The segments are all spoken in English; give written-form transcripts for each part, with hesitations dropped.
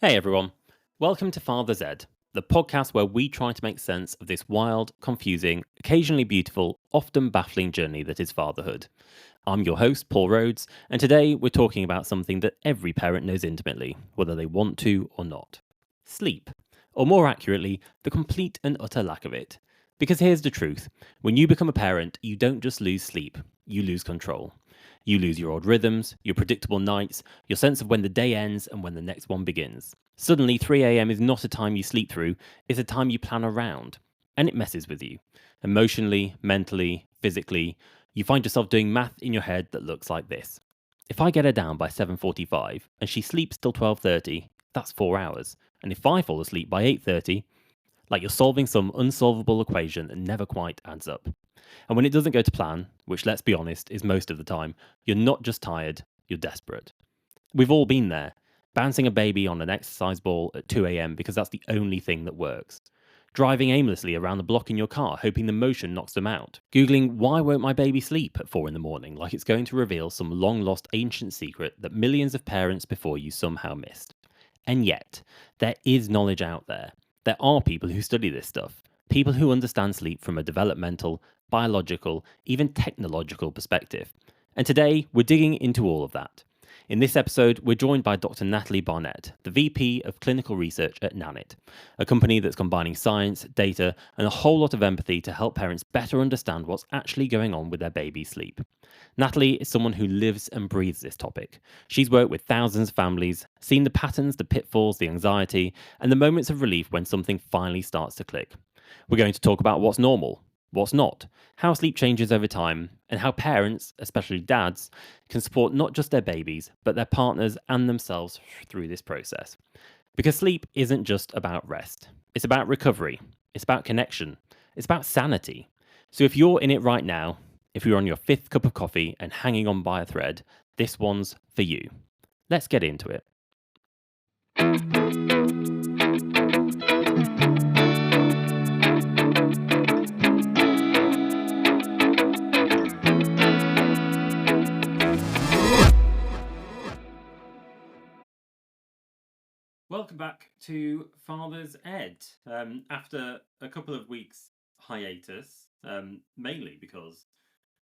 Hey everyone, welcome to Father's Ed, the podcast where we try to make sense of this wild, confusing, occasionally beautiful, often baffling journey that is fatherhood. I'm your host, Paul Rhodes, and today we're talking about something that every parent knows intimately, whether they want to or not: sleep. Or more accurately, the complete and utter lack of it. Because here's the truth: when you become a parent, you don't just lose sleep, you lose control. You lose your old rhythms, your predictable nights, your sense of when the day ends and when the next one begins. Suddenly, 3 a.m. is not a time you sleep through, it's a time you plan around. And it messes with you. Emotionally, mentally, physically. You find yourself doing math in your head that looks like this. If I get her down by 7:45 and she sleeps till 12:30, that's 4 hours. And if I fall asleep by 8:30, like you're solving some unsolvable equation that never quite adds up. And when it doesn't go to plan, which let's be honest is most of the time, you're not just tired, you're desperate. We've all been there, bouncing a baby on an exercise ball at 2 a.m. because that's the only thing that works. Driving aimlessly around the block in your car, hoping the motion knocks them out. Googling, why won't my baby sleep at 4 in the morning, like it's going to reveal some long lost ancient secret that millions of parents before you somehow missed. And yet, there is knowledge out there. There are people who study this stuff. People who understand sleep from a developmental, biological, even technological perspective. And today, we're digging into all of that. In this episode, we're joined by Dr. Natalie Barnett, the VP of Clinical Research at Nanit, a company that's combining science, data, and a whole lot of empathy to help parents better understand what's actually going on with their baby's sleep. Natalie is someone who lives and breathes this topic. She's worked with thousands of families, seen the patterns, the pitfalls, the anxiety, and the moments of relief when something finally starts to click. We're going to talk about what's normal, what's not, how sleep changes over time, and how parents, especially dads, can support not just their babies, but their partners and themselves through this process. Because sleep isn't just about rest, it's about recovery, it's about connection, it's about sanity. So if you're in it right now, if you're on your fifth cup of coffee and hanging on by a thread, this one's for you. Let's get into it. Welcome back to Father's Ed. After a couple of weeks hiatus, mainly because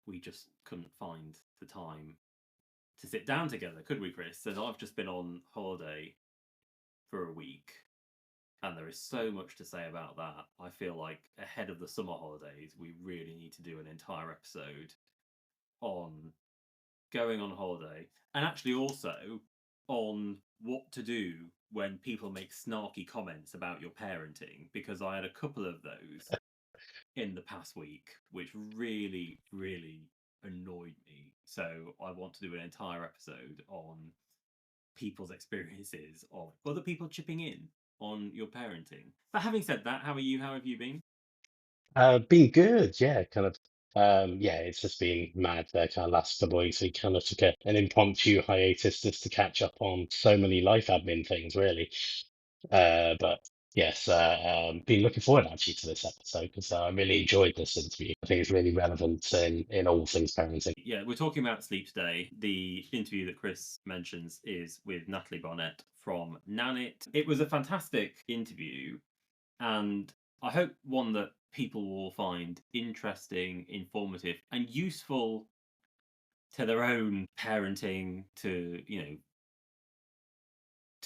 we just couldn't find the time to sit down together, could we, Chris? And I've just been on holiday for a week, and there is so much to say about that. I feel like ahead of the summer holidays, we really need to do an entire episode on going on holiday, and actually also on what to do when people make snarky comments about your parenting, because I had a couple of those in the past week which really, really annoyed me. So I want to do an entire episode on people's experiences of other people chipping in on your parenting. But having said that, how are you? How have you been? Been good, yeah, yeah, it's just been mad there kind of last couple of weeks. We kind of took an impromptu hiatus just to catch up on so many life admin things, really. But yes, been looking forward actually to this episode because I really enjoyed this interview. I think it's really relevant in all things parenting. Yeah, we're talking about sleep today. The interview that Chris mentions is with Natalie Barnett from Nanit. It was a fantastic interview, and I hope one that people will find interesting, informative, and useful to their own parenting, to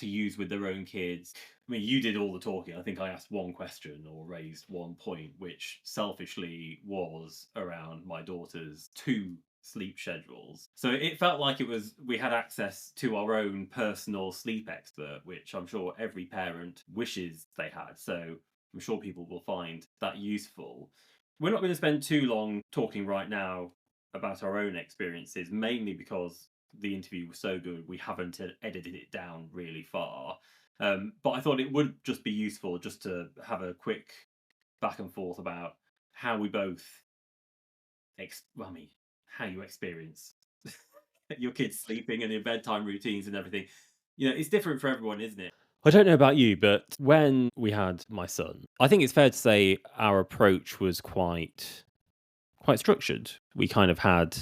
use with their own kids. I mean, you did all the talking. I think I asked one question or raised one point, which selfishly was around my daughter's two sleep schedules. So it felt like we had access to our own personal sleep expert, which I'm sure every parent wishes they had. So I'm sure people will find that useful. We're not going to spend too long talking right now about our own experiences, mainly because the interview was so good, we haven't edited it down really far. But I thought it would just be useful just to have a quick back and forth about how we both, I mean, how you experience your kids sleeping and your bedtime routines and everything. It's different for everyone, isn't it? I don't know about you, but when we had my son, I think it's fair to say our approach was quite structured. We kind of had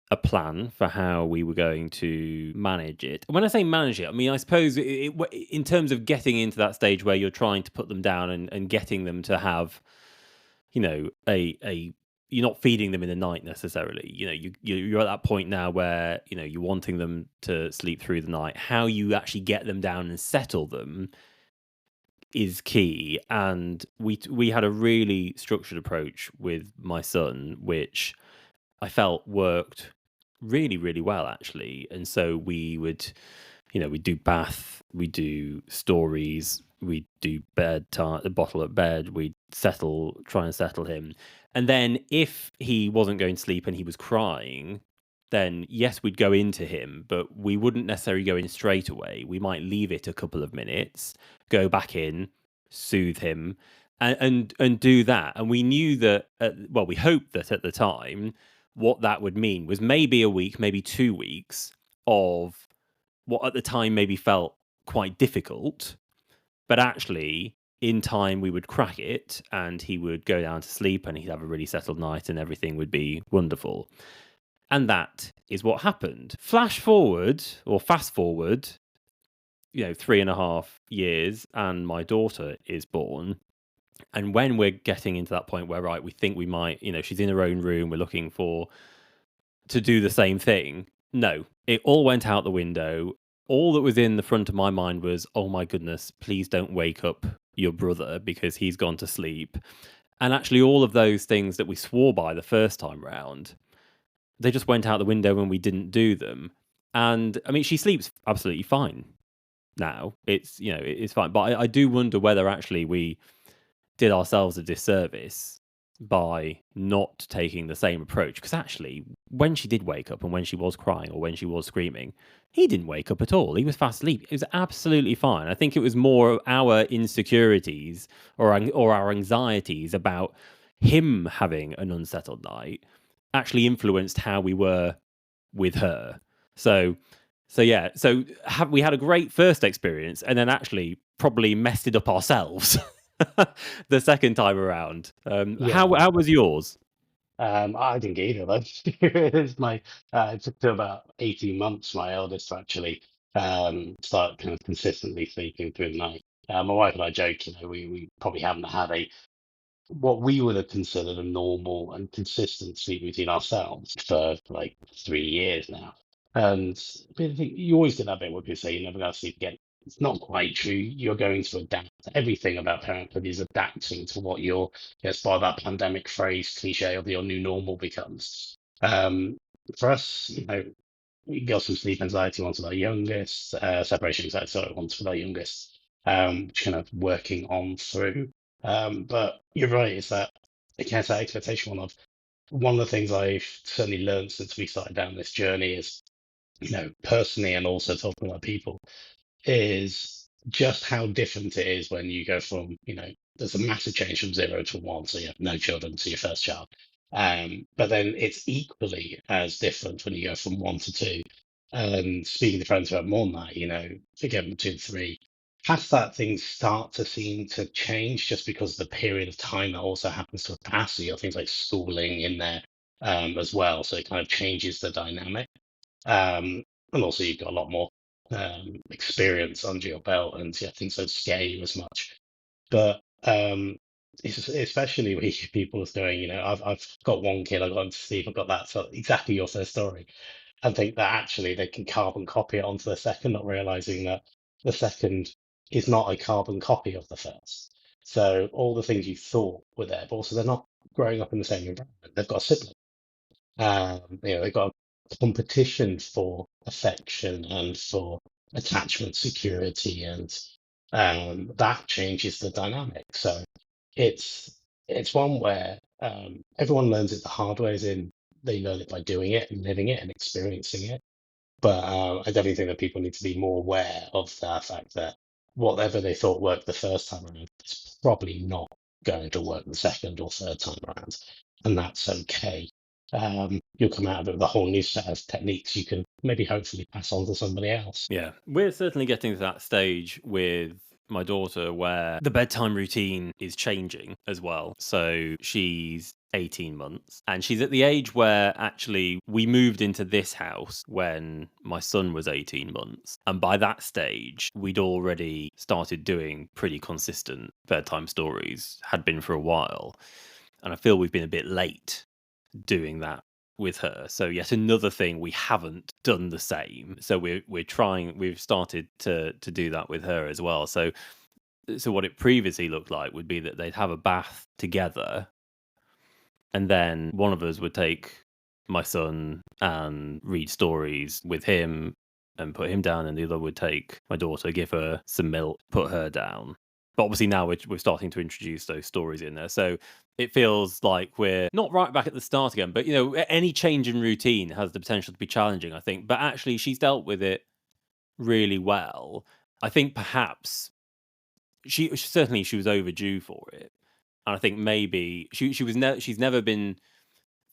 a plan for how we were going to manage it. When I say manage it, I mean, I suppose in terms of getting into that stage where you're trying to put them down and getting them to have, a you're not feeding them in the night necessarily. You're at that point now where you're wanting them to sleep through the night. How you actually get them down and settle them is key. And we had a really structured approach with my son, which I felt worked really, really well actually. And so we would, we do bath, we do stories, we do bedtime, a bottle at bed, we try and settle him. And then if he wasn't going to sleep and he was crying, then yes, we'd go into him, but we wouldn't necessarily go in straight away. We might leave it a couple of minutes, go back in, soothe him, and do that. And we knew that, well, we hoped that at the time, what that would mean was maybe a week, maybe 2 weeks of what at the time maybe felt quite difficult, but actually in time we would crack it and he would go down to sleep and he'd have a really settled night and everything would be wonderful. And that is what happened. Flash forward or fast forward, 3.5 years, and my daughter is born. And when we're getting into that point where, right, we think we might, she's in her own room, we're looking to do the same thing. No, it all went out the window. All that was in the front of my mind was, oh my goodness, please don't wake up your brother because he's gone to sleep. And actually, all of those things that we swore by the first time round, they just went out the window when we didn't do them. And I mean, she sleeps absolutely fine now. It's fine. But I do wonder whether actually we did ourselves a disservice by not taking the same approach. Because actually, when she did wake up and when she was crying or when she was screaming, he didn't wake up at all. He was fast asleep. It was absolutely fine. I think it was more our insecurities or our anxieties about him having an unsettled night actually influenced how we were with her. We had a great first experience and then actually probably messed it up ourselves the second time around. How Yeah. was yours? I didn't get either of those. It's it took to about 18 months for my eldest to actually start kind of consistently sleeping through the night. My wife and I joke, we probably haven't had what we would have considered a normal and consistent sleep routine ourselves for like 3 years now. And I think you always get that bit where people say you're never going to sleep again. It's not quite true. You're going to adapt. Everything about parenthood is adapting to what your, as part of that pandemic phrase cliche of your new normal becomes. For us, we got some sleep anxiety once with our youngest, separation anxiety, sorry, once with our youngest, which kind of working on through. But you're right, it's that, again, it's that expectation one of the things I've certainly learned since we started down this journey is, personally and also talking about people, is just how different it is when you go from, there's a massive change from 0 to 1, so you have no children to your first child. But then it's equally as different when you go from 1 to 2. And speaking to friends who have more than that, again, 2 to 3, past that things start to seem to change just because of the period of time that also happens to have passed. So you have things like schooling in there as well. So it kind of changes the dynamic. Um, and also you've got a lot more experience under your belt, and yeah, things don't scare you as much. But especially with people are going, I've got one kid, I've got him to sleep, I've got that. So exactly your first story. And think that actually they can carbon copy it onto the second, not realizing that the second is not a carbon copy of the first. So all the things you thought were there, but also they're not growing up in the same environment. They've got a sibling. They've got a competition for affection and for attachment security, and that changes the dynamic. So it's one where everyone learns it the hard way, as in they learn it by doing it and living it and experiencing it. But I definitely think that people need to be more aware of the fact that whatever they thought worked the first time around is probably not going to work the second or third time around, and that's okay. You'll come out of it with a whole new set of techniques you can maybe hopefully pass on to somebody else. Yeah, we're certainly getting to that stage with my daughter where the bedtime routine is changing as well. So she's 18 months. And she's at the age where actually we moved into this house when my son was 18 months. And by that stage, we'd already started doing pretty consistent bedtime stories, had been for a while. And I feel we've been a bit late doing that with her. So yet another thing we haven't done the same. So we're trying, we've started to do that with her as well. So what it previously looked like would be that they'd have a bath together, and then one of us would take my son and read stories with him and put him down, and the other would take my daughter, give her some milk, put her down. But obviously now we're starting to introduce those stories in there. So it feels like we're not right back at the start again. But, any change in routine has the potential to be challenging, I think. But actually, she's dealt with it really well. I think perhaps she certainly she was overdue for it. And I think maybe she's never been,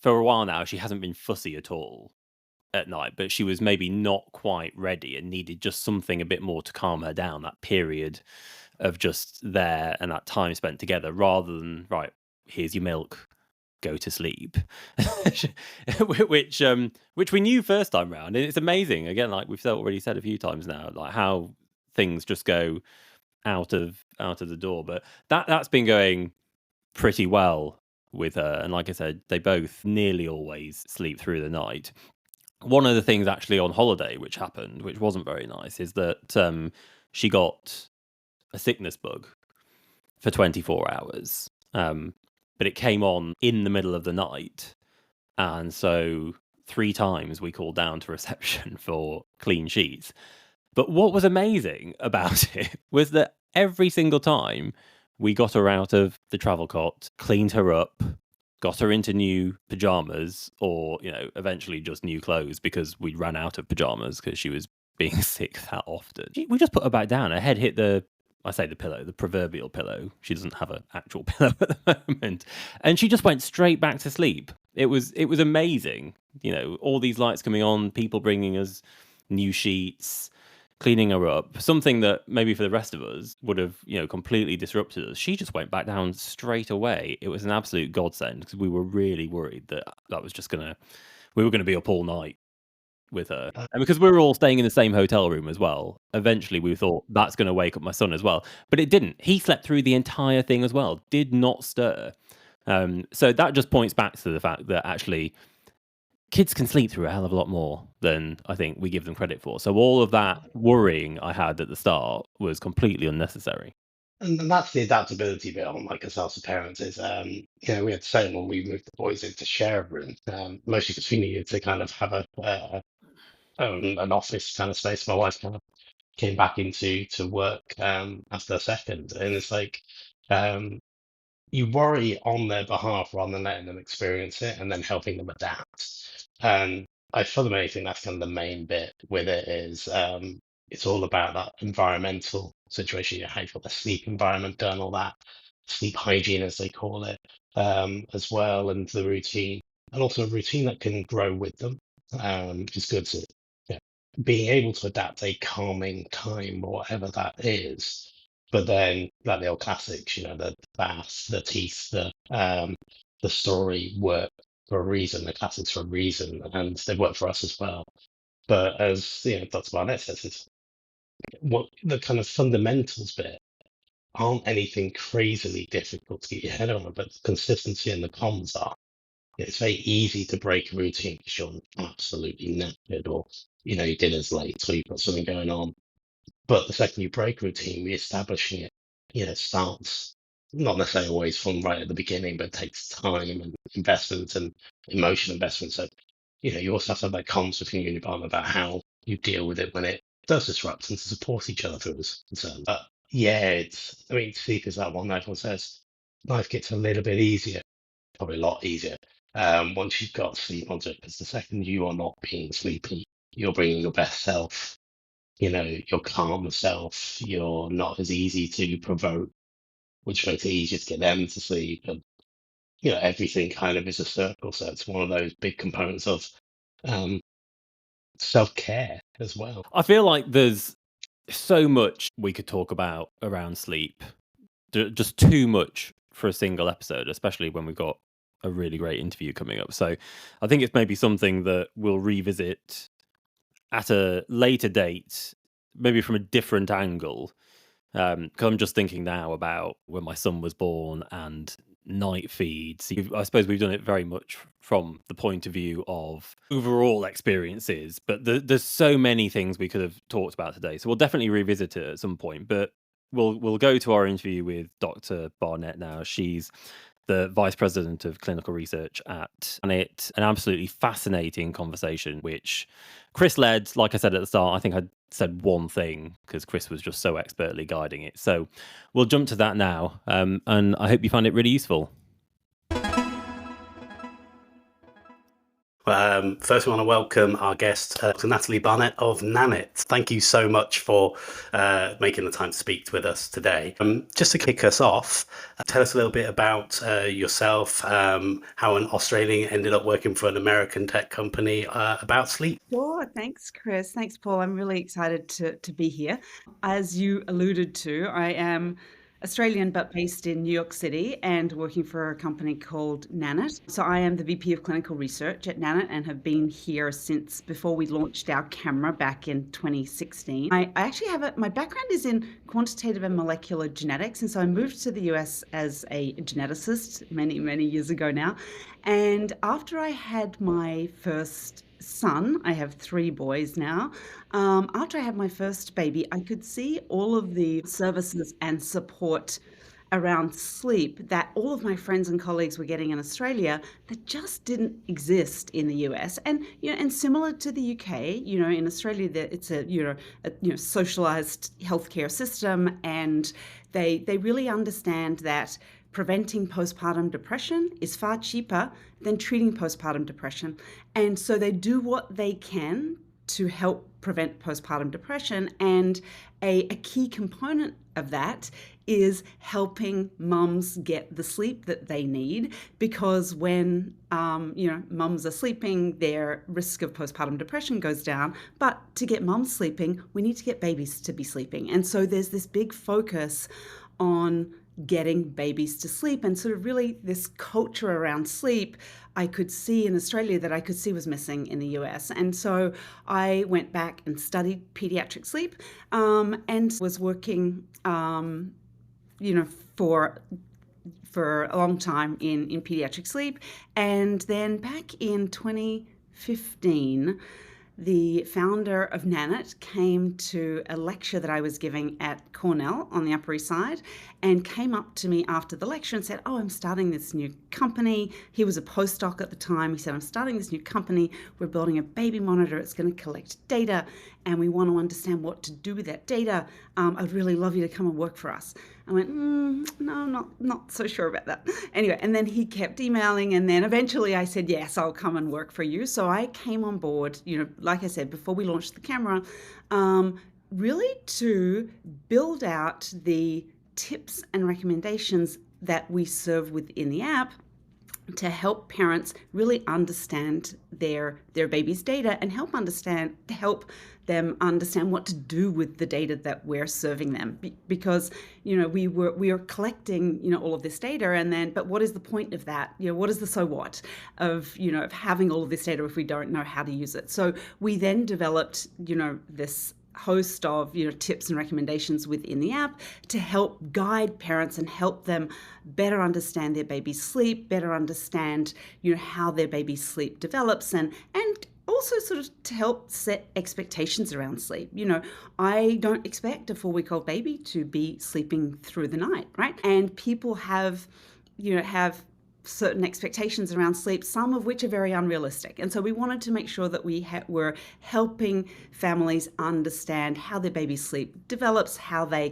for a while now, she hasn't been fussy at all at night, but she was maybe not quite ready and needed just something a bit more to calm her down, that period of just there and that time spent together, rather than, right, here's your milk, go to sleep. Which we knew first time round. And it's amazing, again, like we've already said a few times now, like how things just go out of the door. But that's been going pretty well with her. And like I said, they both nearly always sleep through the night. One of the things actually on holiday which happened, which wasn't very nice, is that she got a sickness bug for 24 hours. But it came on in the middle of the night. And so 3 times we called down to reception for clean sheets. But what was amazing about it was that every single time we got her out of the travel cot, cleaned her up, got her into new pajamas, or, eventually just new clothes because we ran out of pajamas because she was being sick that often. We just put her back down. Her head hit the pillow, the proverbial pillow. She doesn't have an actual pillow at the moment. And she just went straight back to sleep. It was amazing. All these lights coming on, people bringing us new sheets, cleaning her up, something that maybe for the rest of us would have, completely disrupted us. She just went back down straight away. It was an absolute godsend because we were really worried that was just we were going to be up all night with her. And because we were all staying in the same hotel room as well, eventually we thought that's going to wake up my son as well. But it didn't. He slept through the entire thing as well, did not stir. So that just points back to the fact that actually kids can sleep through a hell of a lot more than I think we give them credit for. So all of that worrying I had at the start was completely unnecessary. And that's the adaptability bit on like ourselves as parents is, we had the same when we moved the boys into share room, mostly because we needed to kind of have an office kind of space. My wife kind of came back into to work after a second, and it's like um, you worry on their behalf rather than letting them experience it and then helping them adapt. And I fundamentally think that's kind of the main bit with it is it's all about that environmental situation. How you've got the sleep environment done, all that sleep hygiene as they call it, as well, and the routine, and also a routine that can grow with them, is good to yeah, being able to adapt a calming time or whatever that is. But then, like the old classics, the bath, the teeth, the story work for a reason, the classics for a reason, and they work for us as well. But as Dr. Barnett says, it's what the kind of fundamentals bit aren't anything crazily difficult to get your head on, but the consistency and the comms are. It's very easy to break a routine because you're absolutely knackered, or your dinner's late, or you've got something going on. But the second you break routine, re-establishing it, starts not necessarily always from right at the beginning, but it takes time and investment and emotional investment. So, you also have to have that comms between you and your partner about how you deal with it when it does disrupt, and to support each other through this concern. But yeah, sleep is that one that everyone says life gets a little bit easier, probably a lot easier, once you've got sleep onto it, because the second you are not being sleepy, you're bringing your best self, your calm self, you're not as easy to provoke, which makes it easier to get them to sleep. And, everything kind of is a circle. So it's one of those big components of um, self-care as well. I feel like there's so much we could talk about around sleep, just too much for a single episode, especially when we've got a really great interview coming up. So I think it's maybe something that we'll revisit at a later date, maybe from a different angle. 'Cause I'm just thinking now about when my son was born and night feeds. I suppose we've done it very much from the point of view of overall experiences, but there's so many things we could have talked about today. So we'll definitely revisit it at some point. But we'll go to our interview with Dr. Barnett now. She's the Vice President of Clinical Research at Nanit. An absolutely fascinating conversation, which Chris led. Like I said at the start, I think I said one thing because Chris was just so expertly guiding it. So we'll jump to that now, and I hope you find it really useful. First, we want to welcome our guest, Dr. Natalie Barnett of Nanit. Thank you so much for making the time to speak with us today. Just to kick us off, tell us a little bit about yourself, how an Australian ended up working for an American tech company about sleep. Sure. Thanks, Chris. Thanks, Paul. I'm really excited to be here. As you alluded to, I am Australian but based in New York City and working for a company called Nanit. So I am the VP of Clinical Research at Nanit and have been here since before we launched our camera back in 2016. I actually my background is in quantitative and molecular genetics. And so I moved to the US as a geneticist many, many years ago now. And after I had my first son, I have 3 boys now. After I had my first baby, I could see all of the services and support around sleep that all of my friends and colleagues were getting in Australia that just didn't exist in the US. And and similar to the UK, in Australia, it's a socialized healthcare system, and they really understand that preventing postpartum depression is far cheaper than treating postpartum depression. And so they do what they can to help prevent postpartum depression. And a key component of that is helping mums get the sleep that they need, because when mums are sleeping, their risk of postpartum depression goes down. But to get mums sleeping, we need to get babies to be sleeping. And so there's this big focus on getting babies to sleep, and sort of really this culture around sleep I could see in Australia that I could see was missing in the US. And so I went back and studied pediatric sleep, and was working for a long time in pediatric sleep. And then back in 2015, the founder of Nanit came to a lecture that I was giving at Cornell on the Upper East Side, and came up to me after the lecture and said, "Oh, I'm starting this new company." He was a postdoc at the time. He said, "I'm starting this new company. We're building a baby monitor. It's going to collect data, and we want to understand what to do with that data. I'd really love you to come and work for us." I went, no, not so sure about that. Anyway, and then he kept emailing, and then eventually I said, yes, I'll come and work for you. So I came on board, like I said, before we launched the camera, really to build out the tips and recommendations that we serve within the app to help parents really understand their baby's data and help them understand what to do with the data that we're serving them, because we are collecting all of this data, and then but what is the point of that? What is the so what of of having all of this data if we don't know how to use it? So we then developed this host of tips and recommendations within the app to help guide parents and help them better understand their baby's sleep, better understand how their baby's sleep develops, and also sort of to help set expectations around sleep. I don't expect a 4-week-old baby to be sleeping through the night, right? And people have certain expectations around sleep, some of which are very unrealistic. And so we wanted to make sure that we were helping families understand how their baby's sleep develops, how they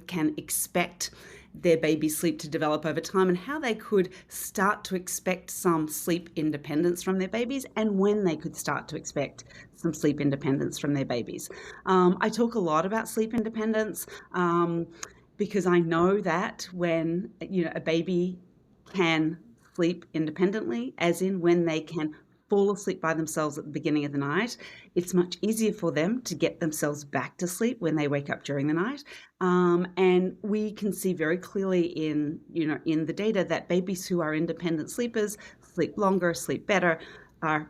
can expect their baby's sleep to develop over time, and how they could start to expect some sleep independence from their babies, and when they could start to expect some sleep independence from their babies. I talk a lot about sleep independence because I know that when a baby can sleep independently, as in when they can fall asleep by themselves at the beginning of the night, it's much easier for them to get themselves back to sleep when they wake up during the night. And we can see very clearly in the data that babies who are independent sleepers sleep longer, sleep better, are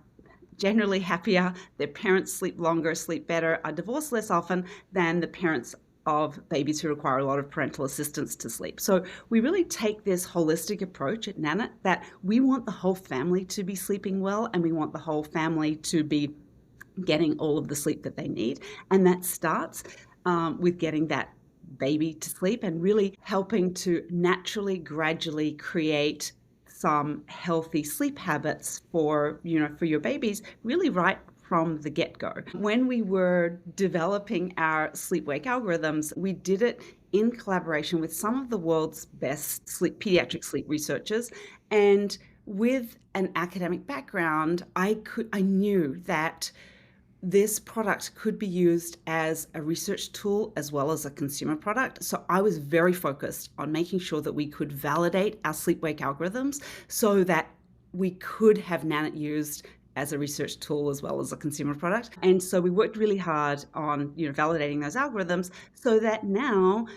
generally happier, their parents sleep longer, sleep better, are divorced less often than the parents of babies who require a lot of parental assistance to sleep. So we really take this holistic approach at Nanit that we want the whole family to be sleeping well, and we want the whole family to be getting all of the sleep that they need. And that starts with getting that baby to sleep and really helping to naturally, gradually create some healthy sleep habits for your babies, really right from the get-go. When we were developing our sleep-wake algorithms, we did it in collaboration with some of the world's best pediatric sleep researchers, and with an academic background, I knew that this product could be used as a research tool as well as a consumer product. So I was very focused on making sure that we could validate our sleep-wake algorithms so that we could have Nanit used as a research tool as well as a consumer product. And so we worked really hard on validating those algorithms so that now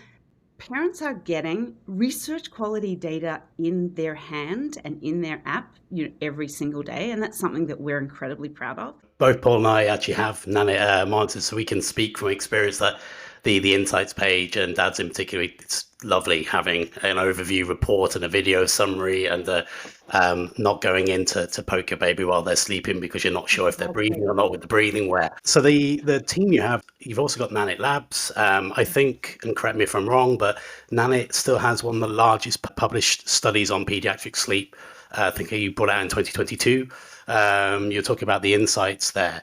parents are getting research quality data in their hand and in their app every single day. And that's something that we're incredibly proud of. Both Paul and I actually have Nanit monitors, so we can speak from experience that the insights page, and Dad's in particular, it's lovely having an overview report and a video summary, and not going in to poke your baby while they're sleeping because you're not sure if they're breathing or not with the breathing wear. So the team you've also got Nanit Labs. I think, and correct me if I'm wrong, but Nanit still has one of the largest published studies on pediatric sleep. I think you brought it out in 2022. You're talking about the insights there.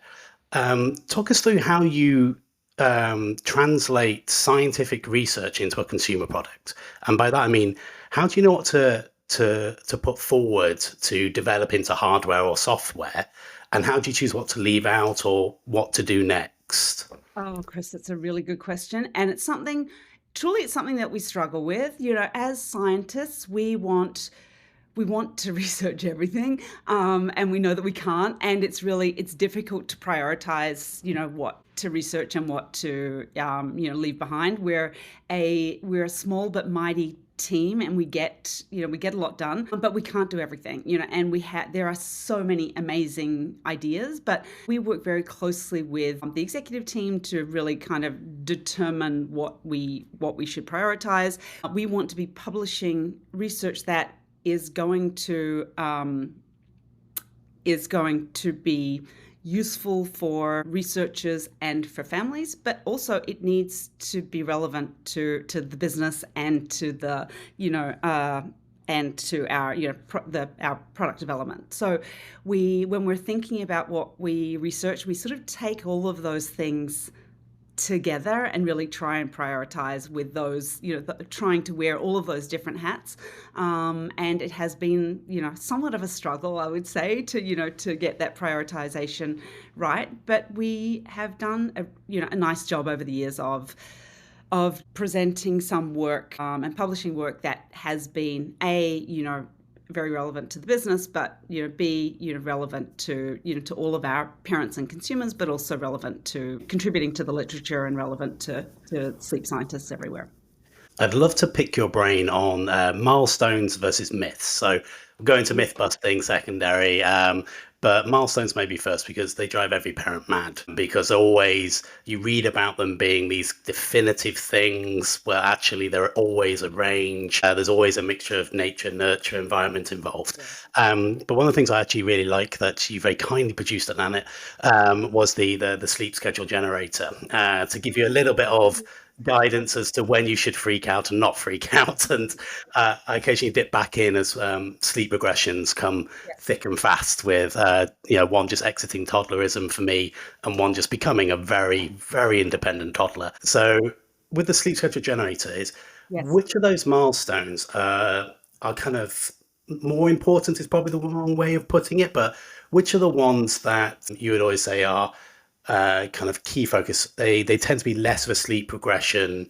Talk us through how you translate scientific research into a consumer product. And by that, I mean, how do you know what to put forward to develop into hardware or software? And how do you choose what to leave out or what to do next? Oh, Chris, that's a really good question. And it's something that we struggle with. As scientists, we want to research everything, and we know that we can't, and it's difficult to prioritize, what to research and what to, leave behind. We're a small but mighty team, and we get a lot done, but we can't do everything, and there are so many amazing ideas, but we work very closely with the executive team to really kind of determine what we should prioritize. We want to be publishing research that is going to be useful for researchers and for families, but also it needs to be relevant to the business and to the and to our our product development. So when we're thinking about what we research, we sort of take all of those things together and really try and prioritize with those, trying to wear all of those different hats. And it has been, somewhat of a struggle, I would say, to get that prioritization right. But we have done a nice job over the years of presenting some work and publishing work that has been very relevant to the business, but B, relevant to all of our parents and consumers, but also relevant to contributing to the literature and relevant to sleep scientists everywhere. I'd love to pick your brain on milestones versus myths. So we'll go into myth busting secondary, but milestones maybe first, because they drive every parent mad, because always you read about them being these definitive things where actually they're always a range. There's always a mixture of nature, nurture, environment involved. Yeah. But one of the things I actually really like that you very kindly produced at Nanit was the sleep schedule generator to give you a little bit of guidance as to when you should freak out and not freak out. And I occasionally dip back in as sleep regressions come thick and fast with, one just exiting toddlerism for me and one just becoming a very, very independent toddler. So with the sleep schedule generator, which of those milestones are kind of more important is probably the wrong way of putting it, but which are the ones that you would always say are kind of key focus? They tend to be less of a sleep regression.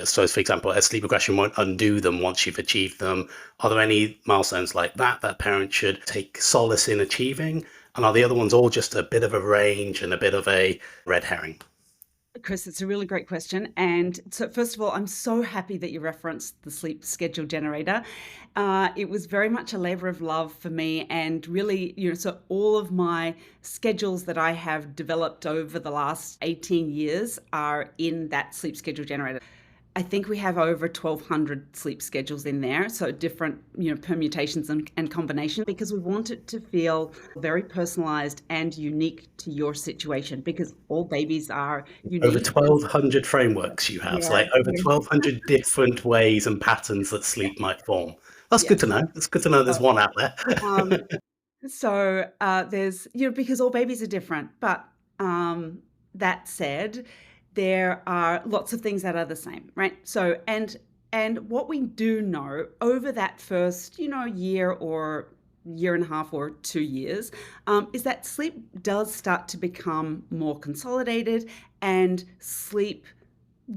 So for example, a sleep regression won't undo them once you've achieved them. Are there any milestones like that parents should take solace in achieving? And are the other ones all just a bit of a range and a bit of a red herring? Chris, it's a really great question. And so, first of all, I'm so happy that you referenced the sleep schedule generator. It was very much a labor of love for me. And really, so all of my schedules that I have developed over the last 18 years are in that sleep schedule generator. I think we have over 1,200 sleep schedules in there, so different, permutations and combinations, because we want it to feel very personalized and unique to your situation, because all babies are unique. Over 1,200 frameworks you have, so like over 1,200 different ways and patterns that sleep might form. That's good to know. It's good to know there's one out there. So there's, because all babies are different, but that said, there are lots of things that are the same, right? So, and what we do know over that first, year or year and a half or 2 years, is that sleep does start to become more consolidated, and sleep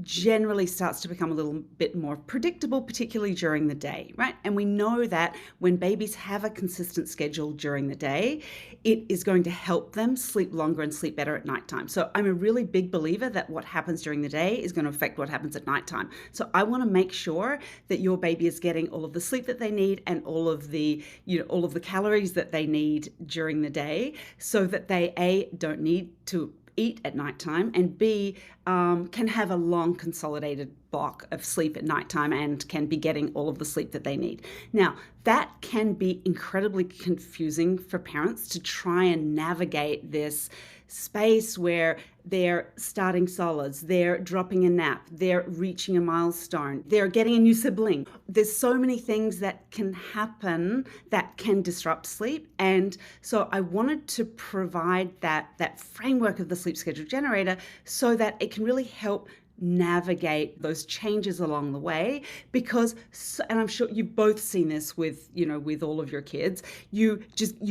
generally starts to become a little bit more predictable, particularly during the day, right? And we know that when babies have a consistent schedule during the day, it is going to help them sleep longer and sleep better at nighttime. So I'm a really big believer that what happens during the day is going to affect what happens at nighttime. So I want to make sure that your baby is getting all of the sleep that they need and all of the, all of the calories that they need during the day, so that they, A, don't need to eat at nighttime, and B, can have a long consolidated block of sleep at nighttime and can be getting all of the sleep that they need. Now, that can be incredibly confusing for parents to try and navigate this space where they're starting solids, they're dropping a nap, they're reaching a milestone, they're getting a new sibling. There's so many things that can happen that can disrupt sleep. And so I wanted to provide that framework of the sleep schedule generator so that it can really help navigate those changes along the way, because, and I'm sure you've both seen this with, with all of your kids, you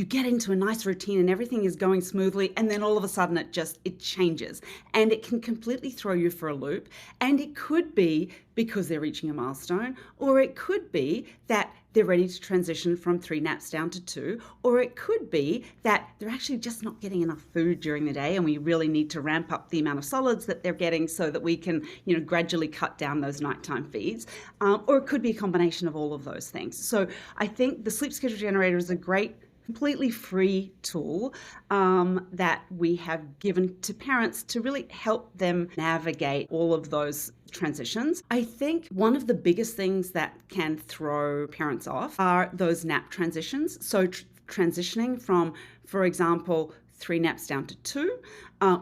get into a nice routine and everything is going smoothly, and then all of a sudden it changes, and it can completely throw you for a loop. And it could be because they're reaching a milestone, or it could be that they're ready to transition from 3 naps down to 2, or it could be that they're actually just not getting enough food during the day, and we really need to ramp up the amount of solids that they're getting so that we can, gradually cut down those nighttime feeds. Or it could be a combination of all of those things. So I think the sleep schedule generator is a great, completely free tool that we have given to parents to really help them navigate all of those transitions. I think one of the biggest things that can throw parents off are those nap transitions. So transitioning from, for example, 3 naps down to 2,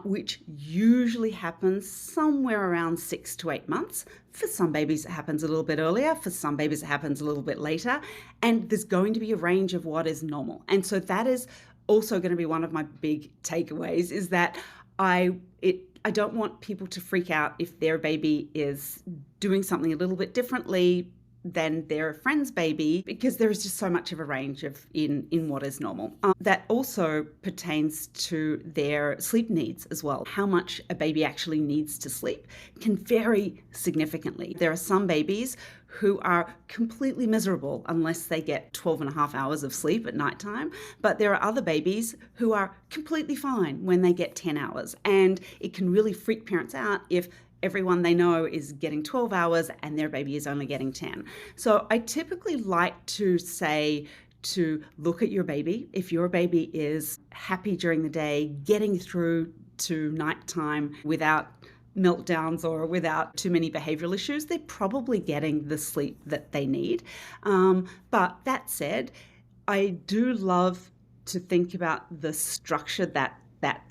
which usually happens somewhere around 6 to 8 months. For some babies, it happens a little bit earlier. For some babies, it happens a little bit later. And there's going to be a range of what is normal. And so that is also going to be one of my big takeaways, is that I don't want people to freak out if their baby is doing something a little bit differently than their friend's baby, because there is just so much of a range of in what is normal. That also pertains to their sleep needs as well. How much a baby actually needs to sleep can vary significantly. There are some babies who are completely miserable unless they get 12 and a half hours of sleep at nighttime. But there are other babies who are completely fine when they get 10 hours. And it can really freak parents out if everyone they know is getting 12 hours and their baby is only getting 10. So I typically like to say to look at your baby. If your baby is happy during the day, getting through to nighttime without meltdowns or without too many behavioral issues, they're probably getting the sleep that they need. But that said, I do love to think about the structure that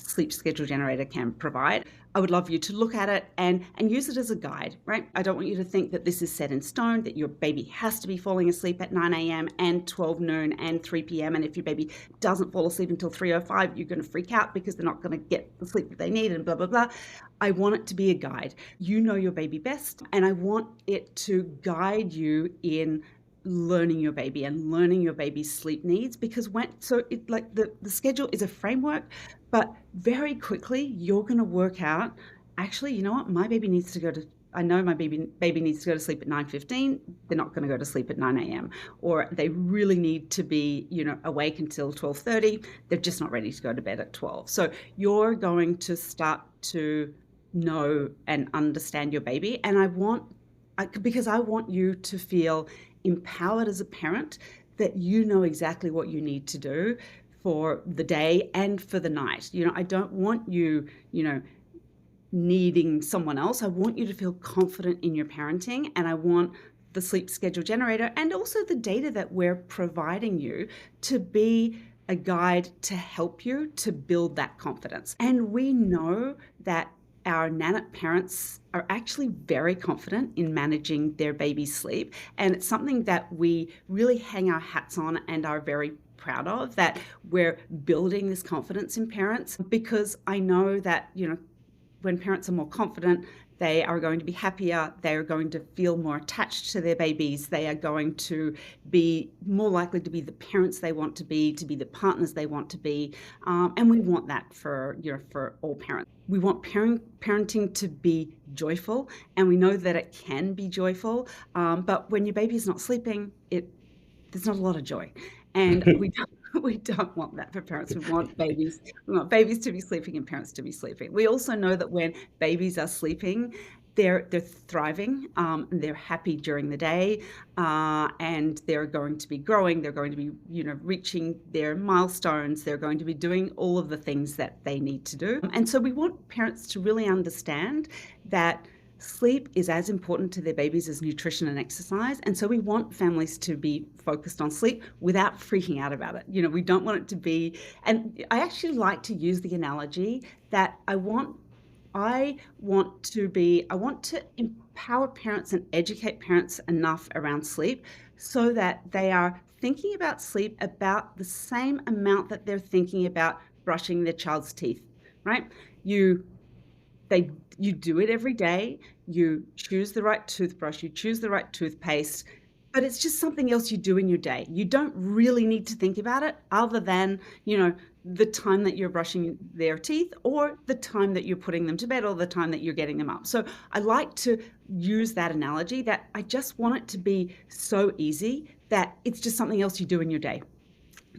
sleep schedule generator can provide. I would love you to look at it and use it as a guide, right? I don't want you to think that this is set in stone, that your baby has to be falling asleep at 9 a.m. and 12 noon and 3 p.m. And if your baby doesn't fall asleep until 3:05, you're going to freak out because they're not going to get the sleep that they need and blah, blah, blah. I want it to be a guide. You know your baby best, and I want it to guide you in learning your baby and learning your baby's sleep needs, because the schedule is a framework, but very quickly you're going to work out, actually, you know what, my baby needs to go to, I know my baby needs to go to sleep at 9:15. They're not going to go to sleep at 9 a.m. Or they really need to be, awake until 12:30. They're just not ready to go to bed at 12. So you're going to start to know and understand your baby. And because I want you to feel empowered as a parent, that you know exactly what you need to do for the day and for the night. I don't want you, needing someone else. I want you to feel confident in your parenting, and I want the sleep schedule generator and also the data that we're providing you to be a guide to help you to build that confidence. And we know that our Nanit parents are actually very confident in managing their baby's sleep. And it's something that we really hang our hats on and are very proud of, that we're building this confidence in parents, because I know that, when parents are more confident, they are going to be happier, they are going to feel more attached to their babies, they are going to be more likely to be the parents they want to be the partners they want to be. And we want that for all parents. We want parenting to be joyful, and we know that it can be joyful, but when your baby is not sleeping, there's not a lot of joy. And we don't want that for parents. We want babies to be sleeping and parents to be sleeping. We also know that when babies are sleeping, they're thriving, they're happy during the day, and they're going to be growing, they're going to be, reaching their milestones, they're going to be doing all of the things that they need to do. And so we want parents to really understand that sleep is as important to their babies as nutrition and exercise. And so we want families to be focused on sleep without freaking out about it. We don't want it to be, and I actually like to use the analogy that I want to empower parents and educate parents enough around sleep so that they are thinking about sleep about the same amount that they're thinking about brushing their child's teeth, right? You do it every day, you choose the right toothbrush, you choose the right toothpaste, but it's just something else you do in your day. You don't really need to think about it other than, the time that you're brushing their teeth, or the time that you're putting them to bed, or the time that you're getting them up. So I like to use that analogy, that I just want it to be so easy that it's just something else you do in your day.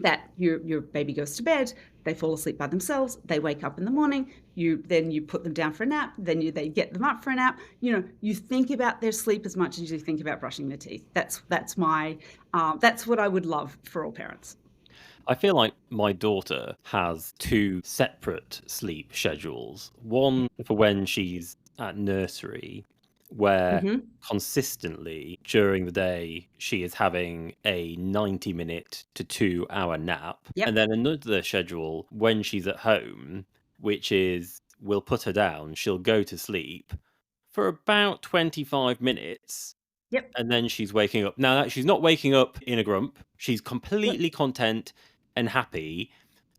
That your baby goes to bed, they fall asleep by themselves, they wake up in the morning, you put them down for a nap, then they get them up for a nap. You think about their sleep as much as you think about brushing their teeth. That's what I would love for all parents. I feel like my daughter has two separate sleep schedules. One for when she's at nursery, where consistently during the day she is having a 90-minute to 2-hour nap. Yep. And then another schedule when she's at home, which is we'll put her down, she'll go to sleep for about 25 minutes. Yep. And then she's waking up. Now, she's not waking up in a grump. She's completely content and happy,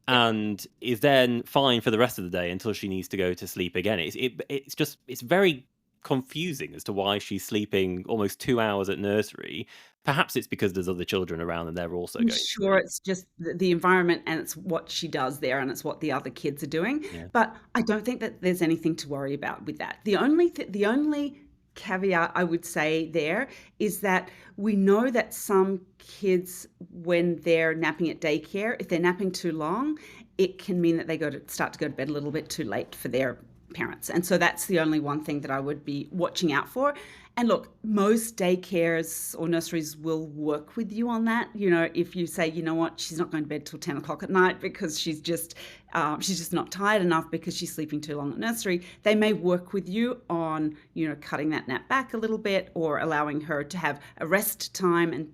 and is then fine for the rest of the day until she needs to go to sleep again. It's very confusing as to why she's sleeping almost 2 hours at nursery. Perhaps it's because there's other children around and they're also going. Sure, it's just the environment, and it's what she does there, and it's what the other kids are doing. Yeah. But I don't think that there's anything to worry about with that. The only caveat I would say there is that we know that some kids, when they're napping at daycare, if they're napping too long, it can mean that they start to go to bed a little bit too late for their parents. And so that's the only one thing that I would be watching out for. And look, most daycares or nurseries will work with you on that. If you say, what, she's not going to bed till 10 o'clock at night because she's just not tired enough because she's sleeping too long at nursery, they may work with you on, cutting that nap back a little bit, or allowing her to have a rest time and,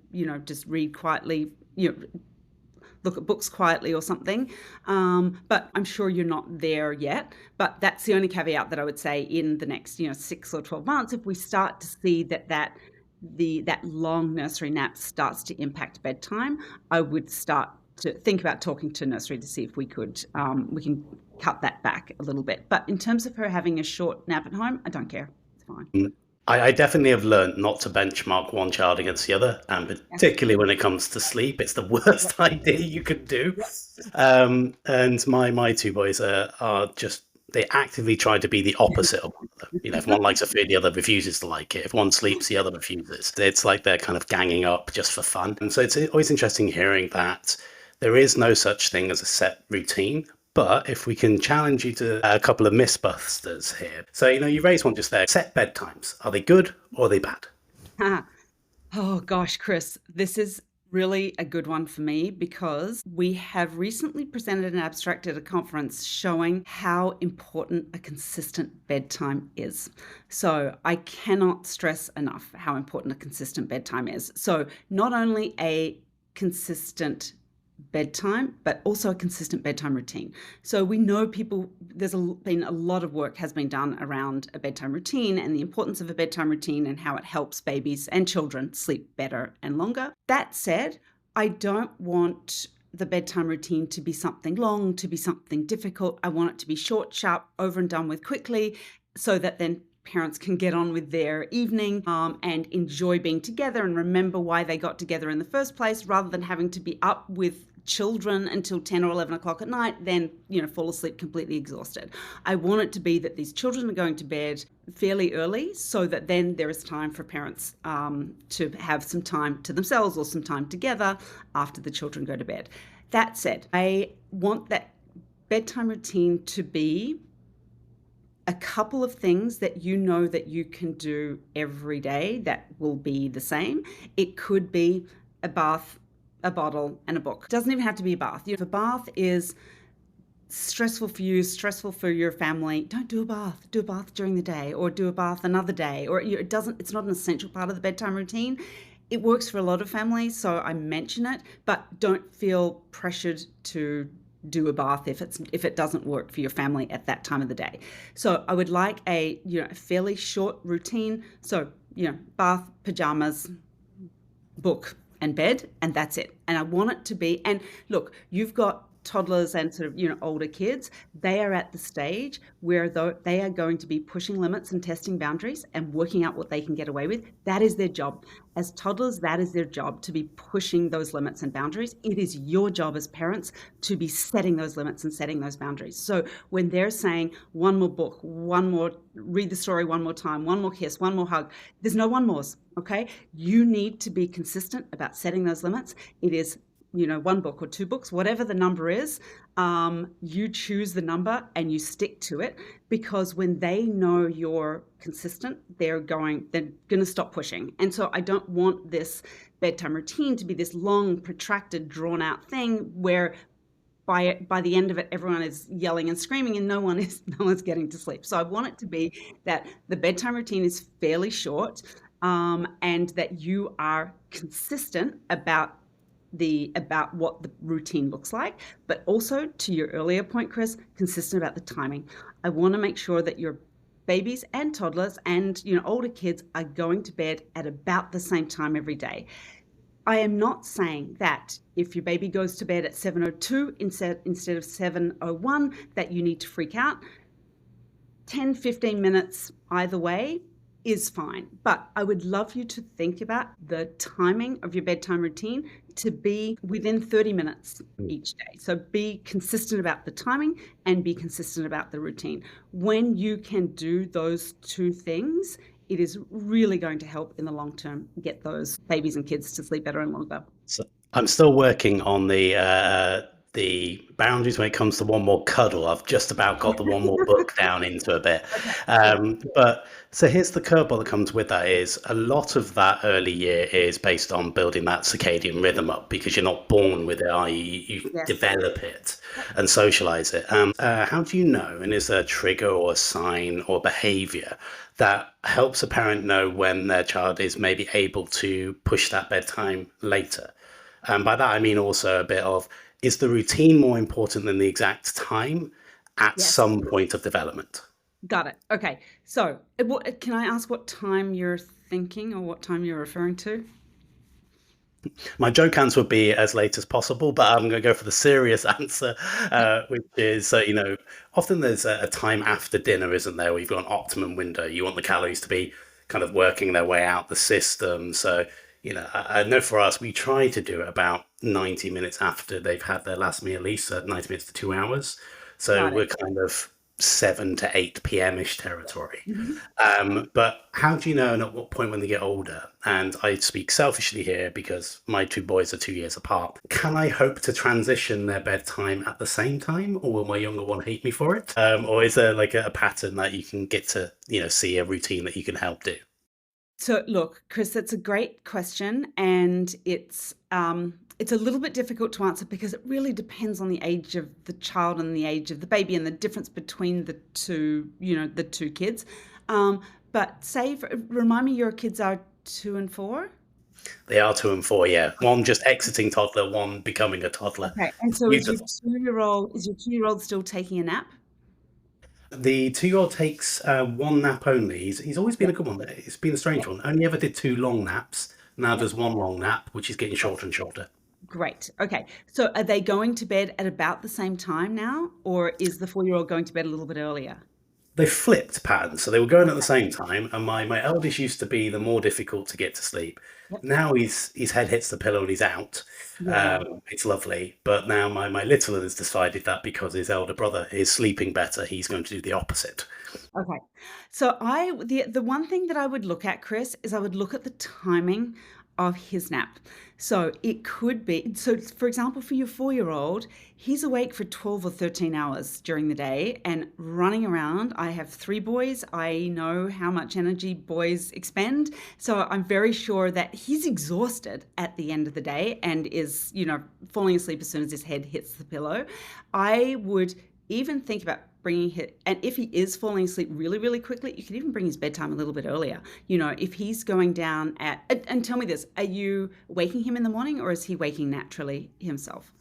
just read quietly, look at books quietly or something. But I'm sure you're not there yet. But that's the only caveat that I would say in the next, 6 or 12 months, if we start to see that long nursery nap starts to impact bedtime, I would start to think about talking to nursery to see if we can cut that back a little bit. But in terms of her having a short nap at home, I don't care. It's fine. I definitely have learned not to benchmark one child against the other, and particularly when it comes to sleep, it's the worst idea you could do. And my two boys are just, they actively try to be the opposite of one of them. If one likes a food, the other refuses to like it. If one sleeps, the other refuses. It's like they're kind of ganging up just for fun. And so it's always interesting hearing that there is no such thing as a set routine, But if we can challenge you to a couple of mythbusters here. So, you raised one just there. Set bedtimes. Are they good or are they bad? Oh gosh, Chris, this is really a good one for me because we have recently presented an abstract at a conference showing how important a consistent bedtime is. So I cannot stress enough how important a consistent bedtime is. So not only a consistent bedtime, but also a consistent bedtime routine. So we know there's been a lot of work has been done around a bedtime routine and the importance of a bedtime routine and how it helps babies and children sleep better and longer. That said, I don't want the bedtime routine to be something long, to be something difficult. I want it to be short, sharp, over and done with quickly, so that then parents can get on with their evening and enjoy being together and remember why they got together in the first place, rather than having to be up with children until 10 or 11 o'clock at night, then fall asleep completely exhausted. I want it to be that these children are going to bed fairly early, so that then there is time for parents to have some time to themselves or some time together after the children go to bed. That said, I want that bedtime routine to be a couple of things that that you can do every day that will be the same. It could be a bath, a bottle, and a book. It doesn't even have to be a bath. If a bath is stressful for you, stressful for your family, don't do a bath. Do a bath during the day, or do a bath another day. Or it's not an essential part of the bedtime routine. It works for a lot of families, so I mention it, but don't feel pressured to do a bath if it doesn't work for your family at that time of the day. So I would like a fairly short routine. So bath, pajamas, book, and bed, and that's it. And I want it to be, and look, you've got toddlers and sort of older kids. They are at the stage where they are going to be pushing limits and testing boundaries and working out what they can get away with. That is their job. As toddlers, that is their job, to be pushing those limits and boundaries. It is your job as parents to be setting those limits and setting those boundaries. So when they're saying one more book, one more, read the story one more time, one more kiss, one more hug, there's no one mores, okay? You need to be consistent about setting those limits. It is one book or two books, whatever the number is, you choose the number and you stick to it, because when they know you're consistent, they're going to stop pushing. And so I don't want this bedtime routine to be this long, protracted, drawn out thing where by the end of it, everyone is yelling and screaming and no one's getting to sleep. So I want it to be that the bedtime routine is fairly short, and that you are consistent about what the routine looks like, but also, to your earlier point, Chris, consistent about the timing. I want to make sure that your babies and toddlers and older kids are going to bed at about the same time every day. I am not saying that if your baby goes to bed at 7:02 instead of 7:01 that you need to freak out. 10-15 minutes either way is fine, but I would love you to think about the timing of your bedtime routine to be within 30 minutes each day. So be consistent about the timing and be consistent about the routine. When you can do those two things, it is really going to help in the long term get those babies and kids to sleep better and longer. So I'm still working on the boundaries when it comes to one more cuddle. I've just about got the one more book down into a bit. But so here's the curveball that comes with that is a lot of that early year is based on building that circadian rhythm up, because you're not born with it, you Yes. develop it and socialize it. How do you know, and is there a trigger or a sign or behavior that helps a parent know when their child is maybe able to push that bedtime later? And by that, I mean also a bit of, is the routine more important than the exact time at Yes. some point of development? Got it. Okay. So can I ask what time you're thinking or what time you're referring to? My joke answer would be as late as possible, but I'm going to go for the serious answer, which is, often there's a time after dinner, isn't there, where you've got an optimum window. You want the calories to be kind of working their way out the system. So, I know for us, we try to do it about 90 minutes after they've had their last meal, at least 90 minutes to 2 hours. So Got it. we're kind of 7 to 8 p.m.-ish territory. Mhm. But how do you know, and at what point when they get older? And I speak selfishly here because my two boys are 2 years apart. Can I hope to transition their bedtime at the same time, or will my younger one hate me for it? Or is there like a pattern that you can get to, see a routine that you can help do? So look, Chris, that's a great question, and it's a little bit difficult to answer because it really depends on the age of the child and the age of the baby and the difference between the two, the two kids. Um, but remind me, your kids are 2 and 4. They are 2 and 4, yeah. One just exiting toddler, one becoming a toddler. Okay, and It's so beautiful. is your 2-year-old still taking a nap? The 2-year-old takes one nap only. He's always been Yeah, a good one. It's been a strange yeah, one. Only ever did 2 long naps. Now yeah. does one long nap, which is getting Great. shorter and shorter. Great. Okay. So are they going to bed at about the same time now, or is the 4-year-old going to bed a little bit earlier? They flipped patterns, so they were going at the Okay. same time. And my eldest used to be the more difficult to get to sleep. Yep. Now his head hits the pillow and he's out. Yeah. It's lovely. But now my little one has decided that because his elder brother is sleeping better, he's going to do the opposite. Okay. So the one thing that I would look at, Chris, is I would look at the timing of his nap. So it could be, so for example, for your 4-year-old, he's awake for 12 or 13 hours during the day and running around. I have 3 boys. I know how much energy boys expend. So I'm very sure that he's exhausted at the end of the day and is, falling asleep as soon as his head hits the pillow. I would even think about bringing him, and if he is falling asleep really, really quickly, you can even bring his bedtime a little bit earlier. If he's going down and tell me this, are you waking him in the morning or is he waking naturally himself?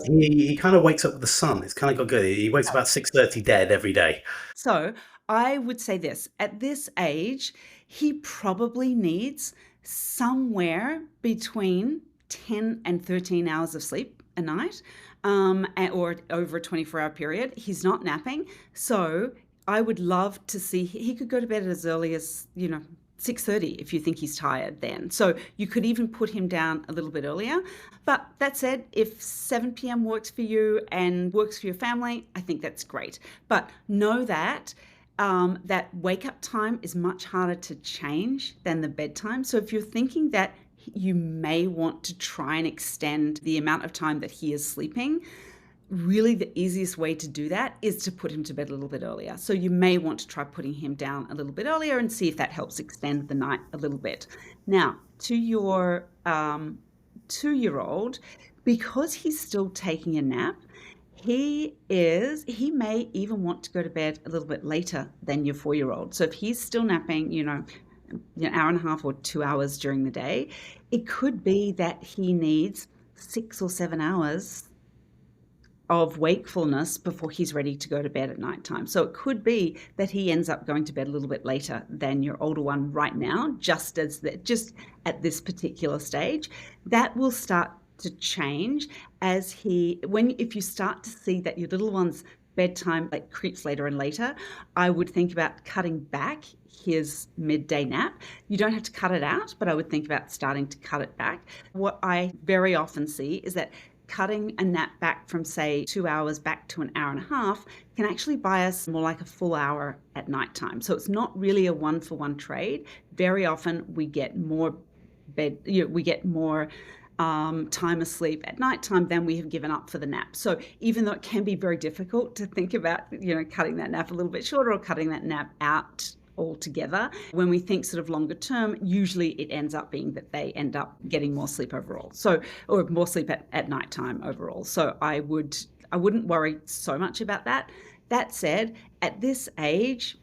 He kind of wakes up with the sun. It's kind of got good. He wakes about 6:30 dead every day. So I would say this, at this age, he probably needs somewhere between 10 and 13 hours of sleep a night, or over a 24-hour period. He's not napping. So I would love to see, he could go to bed as early as, 6:30 if you think he's tired then. So you could even put him down a little bit earlier. But that said, if 7 p.m. works for you and works for your family, I think that's great. But know that that wake up time is much harder to change than the bedtime. So if you're thinking that you may want to try and extend the amount of time that he is sleeping, really the easiest way to do that is to put him to bed a little bit earlier. So you may want to try putting him down a little bit earlier and see if that helps extend the night a little bit. Now, to your 2-year-old, because he's still taking a nap, he may even want to go to bed a little bit later than your 4-year-old. So if he's still napping, an hour and a half or 2 hours during the day, it could be that he needs 6 or 7 hours of wakefulness before he's ready to go to bed at nighttime. So it could be that he ends up going to bed a little bit later than your older one right now, just at this particular stage. That will start to change if you start to see that your little one's bedtime creeps later and later. I would think about cutting back his midday nap. You don't have to cut it out, but I would think about starting to cut it back. What I very often see is that cutting a nap back from, say, 2 hours back to an hour and a half can actually buy us more like a full hour at nighttime. So it's not really a one-for-one trade. Very often we get more time asleep at nighttime than we have given up for the nap. So even though it can be very difficult to think about, cutting that nap a little bit shorter or cutting that nap out altogether, when we think sort of longer term, usually it ends up being that they end up getting more sleep overall. Or more sleep at nighttime overall. So I wouldn't worry so much about that. That said, at this age,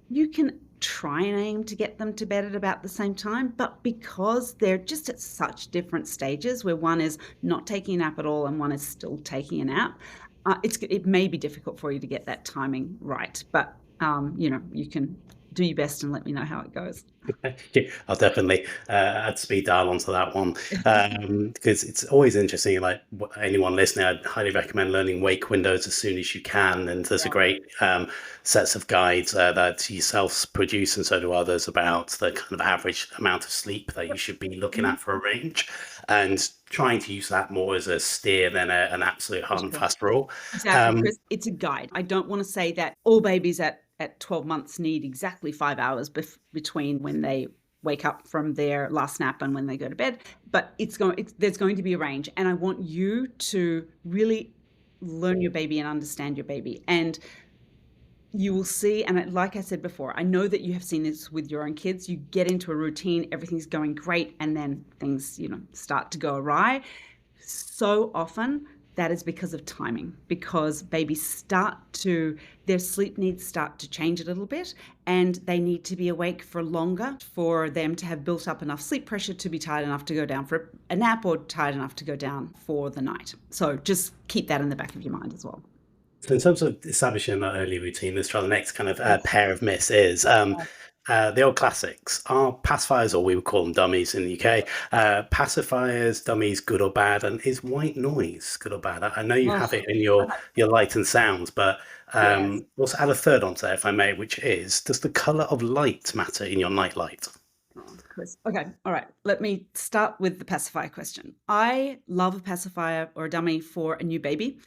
you can try and aim to get them to bed at about the same time, but because they're just at such different stages where one is not taking a nap at all and one is still taking a nap, it may be difficult for you to get that timing right. But you can do your best and let me know how it goes. I'll definitely add speed dial onto that one, because it's always interesting. Like anyone listening, I'd highly recommend learning wake windows as soon as you can. And there's a great sets of guides that yourselves produce, and so do others, about the kind of average amount of sleep that you should be looking at for a range. And trying to use that more as a steer than an absolute hard and Sure. fast rule. Exactly, Chris. It's a guide. I don't want to say that all babies at 12 months need exactly 5 hours between when they wake up from their last nap and when they go to bed, but there's going to be a range. And I want you to really learn your baby and understand your baby. And you will see, and like I said before, I know that you have seen this with your own kids. You get into a routine, everything's going great, and then things, start to go awry. So often that is because of timing, because babies their sleep needs start to change a little bit, and they need to be awake for longer for them to have built up enough sleep pressure to be tired enough to go down for a nap or tired enough to go down for the night. So just keep that in the back of your mind as well. So in terms of establishing that early routine, let's try the next kind of pair of myths is the old classics. Are pacifiers, or we would call them dummies in the UK, pacifiers, dummies, good or bad? And is white noise good or bad? I know you have it in your light and sounds, but Yes. let's add a third onto that, if I may, which is, does the colour of light matter in your night light? Chris. Okay, all right. Let me start with the pacifier question. I love a pacifier or a dummy for a new baby.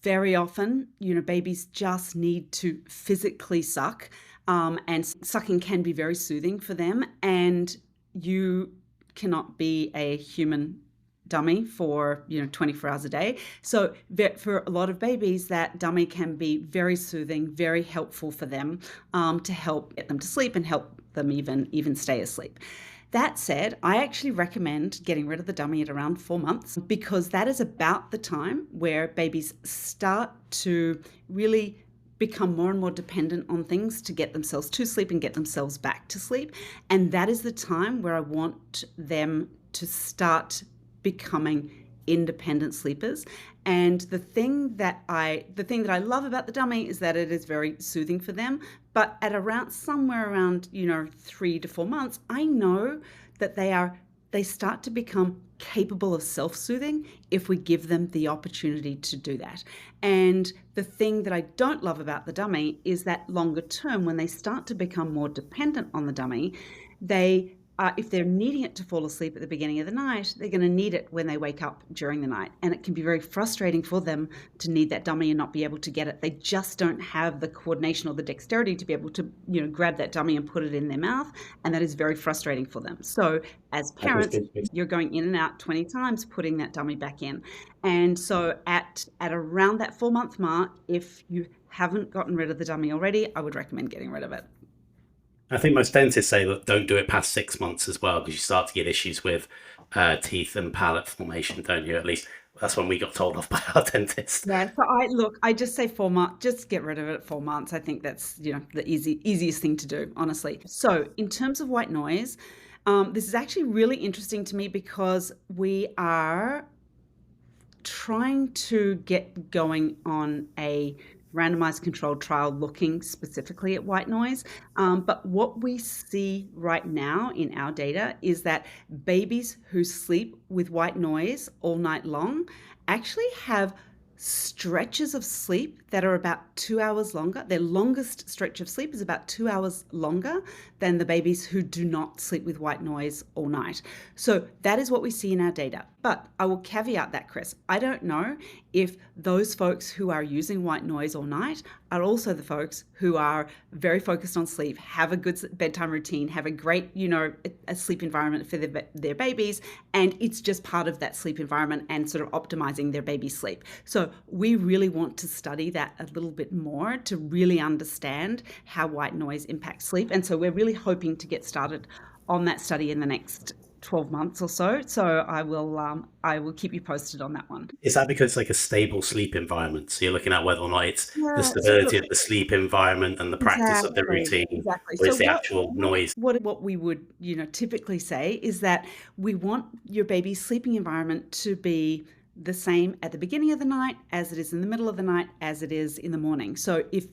Very often, babies just need to physically suck, and sucking can be very soothing for them. And you cannot be a human dummy for 24 hours a day. So for a lot of babies, that dummy can be very soothing, very helpful for them, to help get them to sleep and help them even stay asleep. That said, I actually recommend getting rid of the dummy at around 4 months, because that is about the time where babies start to really become more and more dependent on things to get themselves to sleep and get themselves back to sleep. And that is the time where I want them to start becoming independent sleepers. And the thing that I love about the dummy is that it is very soothing for them. But at somewhere around 3 to 4 months, I know that they start to become capable of self-soothing if we give them the opportunity to do that. And the thing that I don't love about the dummy is that longer term, when they start to become more dependent on the dummy, if they're needing it to fall asleep at the beginning of the night, they're going to need it when they wake up during the night. And it can be very frustrating for them to need that dummy and not be able to get it. They just don't have the coordination or the dexterity to be able to, grab that dummy and put it in their mouth. And that is very frustrating for them. So as parents, you're going in and out 20 times, putting that dummy back in. And so at around that 4-month mark, if you haven't gotten rid of the dummy already, I would recommend getting rid of it. I think most dentists say that don't do it past 6 months as well, because you start to get issues with teeth and palate formation, don't you? At least that's when we got told off by our dentist. Yeah, so I just say 4 months, just get rid of it at 4 months. I think that's, the easiest thing to do, honestly. So in terms of white noise, this is actually really interesting to me, because we are trying to get going on a randomized controlled trial looking specifically at white noise. But what we see right now in our data is that babies who sleep with white noise all night long actually have stretches of sleep that are about 2 hours longer. Their longest stretch of sleep is about 2 hours longer than the babies who do not sleep with white noise all night. So that is what we see in our data. But I will caveat that, Chris. I don't know if those folks who are using white noise all night are also the folks who are very focused on sleep, have a good bedtime routine, have a great, a sleep environment for their babies, and it's just part of that sleep environment and sort of optimizing their baby's sleep. So we really want to study that a little bit more to really understand how white noise impacts sleep. And so we're really hoping to get started on that study in the next 12 months or so. So I will keep you posted on that one. Is that because it's like a stable sleep environment? So you're looking at whether or not it's the stability of the sleep environment and the practice of the routine, exactly. or it's the actual noise? What we would, typically say is that we want your baby's sleeping environment to be the same at the beginning of the night as it is in the middle of the night as it is in the morning. So if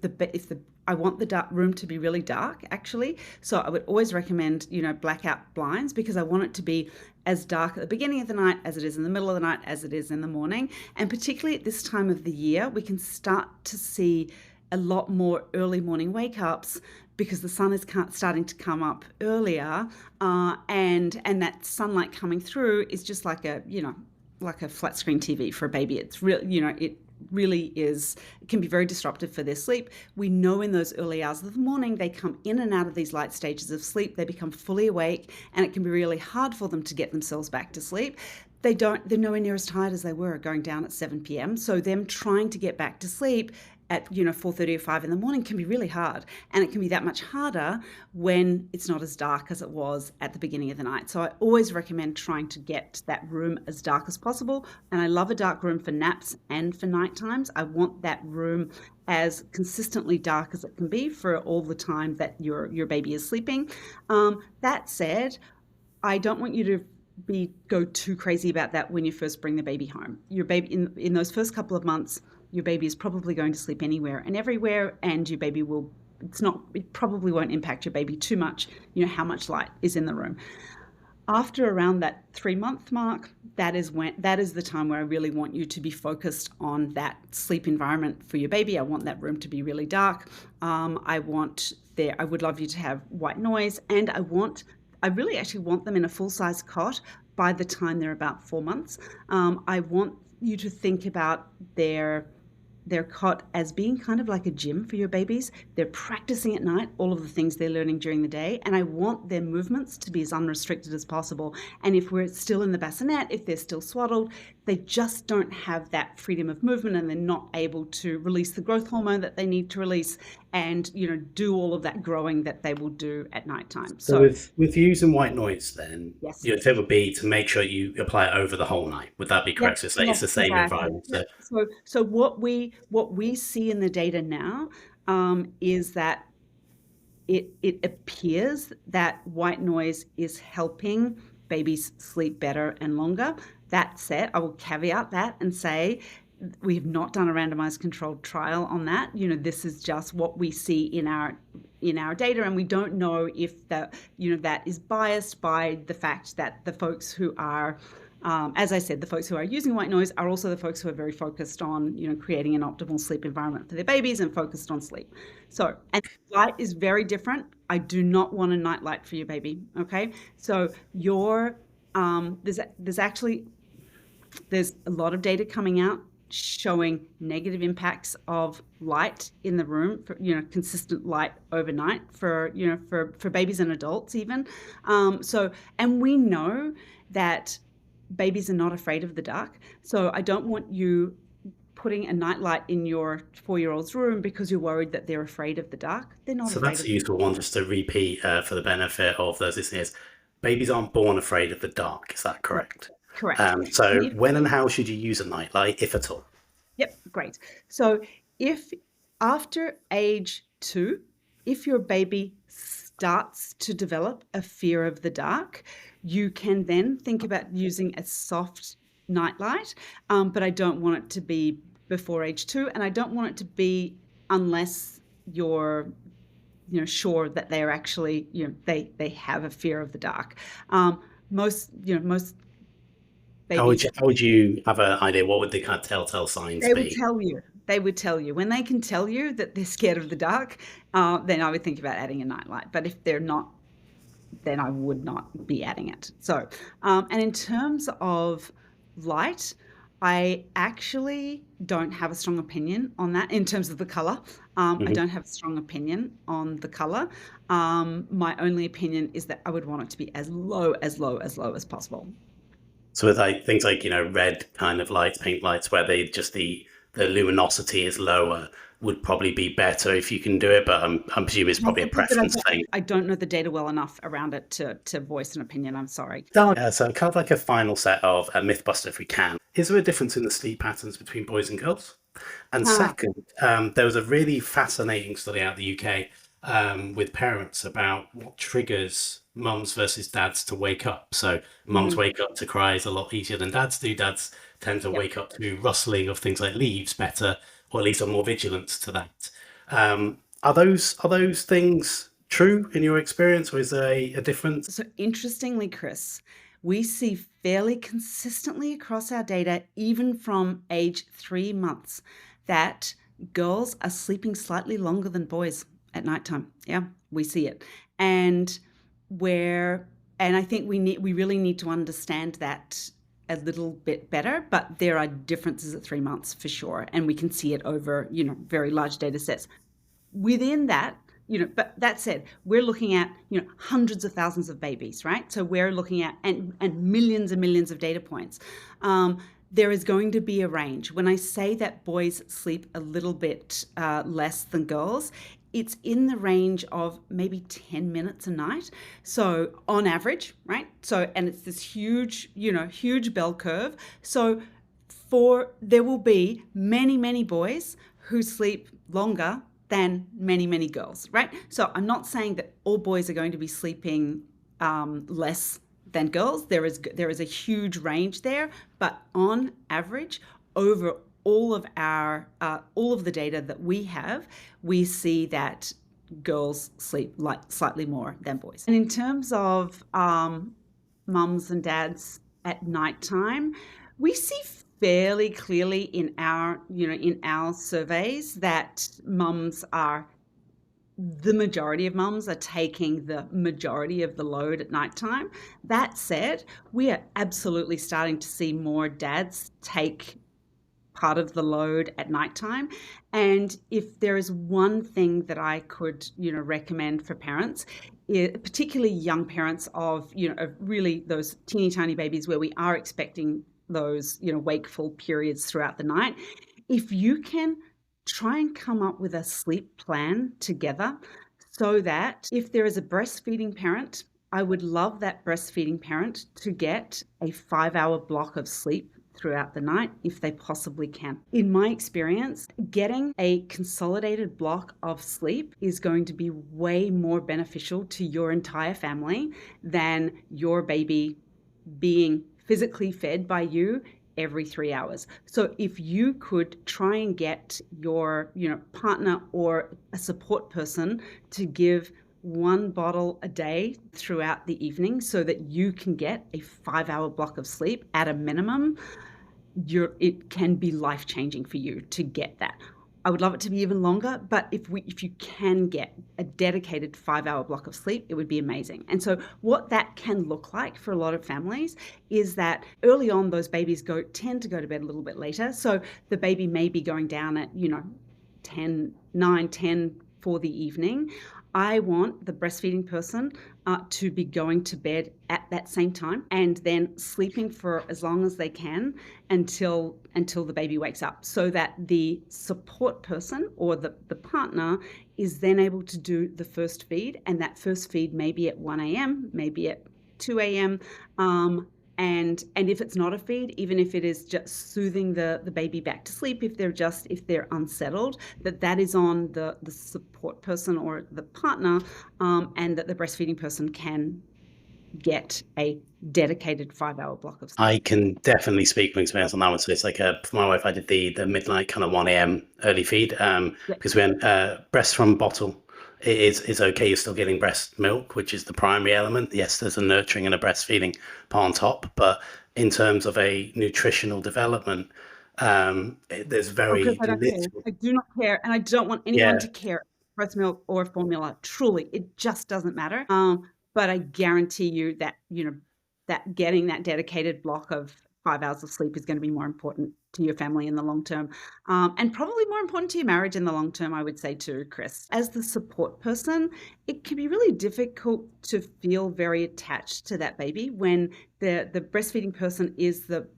I want the room to be really dark, actually. So I would always recommend, blackout blinds, because I want it to be as dark at the beginning of the night as it is in the middle of the night as it is in the morning. And particularly at this time of the year, we can start to see a lot more early morning wake-ups, because the sun is starting to come up earlier, and that sunlight coming through is just like like a flat screen TV for a baby. It's real, it really is, it can be very disruptive for their sleep. We know in those early hours of the morning, they come in and out of these light stages of sleep. They become fully awake, and it can be really hard for them to get themselves back to sleep. They're nowhere near as tired as they were going down at 7 p.m. So them trying to get back to sleep at 4:30 or 5 in the morning can be really hard, and it can be that much harder when it's not as dark as it was at the beginning of the night. So I always recommend trying to get that room as dark as possible, and I love a dark room for naps and for night times. I want that room as consistently dark as it can be for all the time that your baby is sleeping. That said, I don't want you to go too crazy about that when you first bring the baby home. Your baby in those first couple of months, your baby is probably going to sleep anywhere and everywhere, and your baby it probably won't impact your baby too much, how much light is in the room. After around that 3-month mark, that is the time where I really want you to be focused on that sleep environment for your baby. I want that room to be really dark. I would love you to have white noise, and I really actually want them in a full-size cot by the time they're about 4 months. I want you to think about their cot as being kind of like a gym for your babies. They're practicing at night all of the things they're learning during the day, and I want their movements to be as unrestricted as possible. And if we're still in the bassinet, if they're still swaddled, they just don't have that freedom of movement, and they're not able to release the growth hormone that they need to release and do all of that growing that they will do at nighttime. So with using white noise, then yes, your tip would be to make sure you apply it over the whole night. Would that be correct? Yes, So it's the same exactly. environment. So what we see in the data now is that it appears that white noise is helping babies sleep better and longer. That said, I will caveat that and say we have not done a randomized controlled trial on that. This is just what we see in our data, and we don't know if that is biased by the fact that the folks who are as I said, the folks who are using white noise are also the folks who are very focused on, creating an optimal sleep environment for their babies and focused on sleep. So, and light is very different. I do not want a night light for your baby. Okay. So there's a lot of data coming out showing negative impacts of light in the room, for, consistent light overnight for babies and adults even. And we know that babies are not afraid of the dark. So I don't want you putting a nightlight in your 4-year-old's room because you're worried that they're afraid of the dark. They're not. So that's a useful one just to repeat for the benefit of those listeners. Babies aren't born afraid of the dark. Is that correct? Correct. So when and how should you use a nightlight, if at all? Yep, great. So if after age 2, if your baby starts to develop a fear of the dark, you can then think about using a soft nightlight, but I don't want it to be before age 2, and I don't want it to be unless you're sure that they are actually they have a fear of the dark. Most babies, how would you have an idea? What would the kind of telltale signs be? They would tell you when they can tell you that they're scared of the dark. Then I would think about adding a nightlight. But if they're not, then I would not be adding it. So, and in terms of light, I actually don't have a strong opinion on that in terms of the color. I don't have a strong opinion on the color. My only opinion is that I would want it to be as low as possible. So with things like red kind of lights, pink lights, where the luminosity is lower, would probably be better if you can do it, but I'm presuming it's probably a preference thing. I don't know the data well enough around it to voice an opinion. I'm sorry. So kind of like a final set of a Mythbuster, if we can. Is there a difference in the sleep patterns between boys and girls? And second, there was a really fascinating study out of the UK with parents about what triggers mums versus dads to wake up. So mums wake up to cries a lot easier than dads do. Dads tend to wake up to rustling of things like leaves better, or at least are more vigilant to that. Are those things true in your experience, or is there a difference? So interestingly, Chris, we see fairly consistently across our data, even from age 3 months, that girls are sleeping slightly longer than boys at nighttime. Yeah, we see it. And I think we really need to understand that a little bit better, but there are differences at 3 months for sure. And we can see it over, very large data sets. Within that, but that said, we're looking at, hundreds of thousands of babies, right? So we're looking at, and millions and millions of data points. There is going to be a range. When I say that boys sleep a little bit less than girls, it's in the range of maybe 10 minutes a night. So on average, right? So, and it's this huge, huge bell curve. So there will be many, many boys who sleep longer than many, many girls, right? So I'm not saying that all boys are going to be sleeping less than girls. There is a huge range there, but on average, over all of the data that we have, we see that girls sleep slightly more than boys. And in terms of mums and dads at nighttime, we see fairly clearly in our surveys that the majority of mums are taking the majority of the load at nighttime. That said, we are absolutely starting to see more dads take part of the load at nighttime. And if there is one thing that I could, recommend for parents, particularly young parents of really those teeny tiny babies where we are expecting those, wakeful periods throughout the night, if you can try and come up with a sleep plan together so that if there is a breastfeeding parent, I would love that breastfeeding parent to get a 5-hour block of sleep throughout the night if they possibly can. In my experience, getting a consolidated block of sleep is going to be way more beneficial to your entire family than your baby being physically fed by you every 3 hours. So if you could try and get your, partner or a support person to give 1 bottle a day throughout the evening so that you can get a 5-hour block of sleep at a minimum, it can be life-changing for you to get that. I would love it to be even longer, but if you can get a dedicated 5-hour block of sleep, it would be amazing. And so what that can look like for a lot of families is that early on, those babies tend to go to bed a little bit later. So the baby may be going down at, 9, 10 for the evening. I want the breastfeeding person to be going to bed at that same time and then sleeping for as long as they can until the baby wakes up, so that the support person or the partner is then able to do the first feed, and that first feed may be at 1 a.m., maybe at 2 a.m., and if it's not a feed, even if it is just soothing the baby back to sleep, if they're unsettled, that is on the support person or the partner, and that the breastfeeding person can get a dedicated 5-hour block of sleep. I can definitely speak from experience on that one. So it's like for my wife, I did the midnight kind of 1 a.m. early feed because when breast from bottle, it's okay. You're still getting breast milk, which is the primary element. Yes, there's a nurturing and a breastfeeding part on top, but in terms of a nutritional development, there's very little. I do not care, and I don't want anyone to care. Breast milk or formula, truly, it just doesn't matter. But I guarantee you that that getting that dedicated block of 5 hours of sleep is going to be more important to your family in the long term, and probably more important to your marriage in the long term, I would say too, Chris. As the support person, it can be really difficult to feel very attached to that baby when the breastfeeding person is the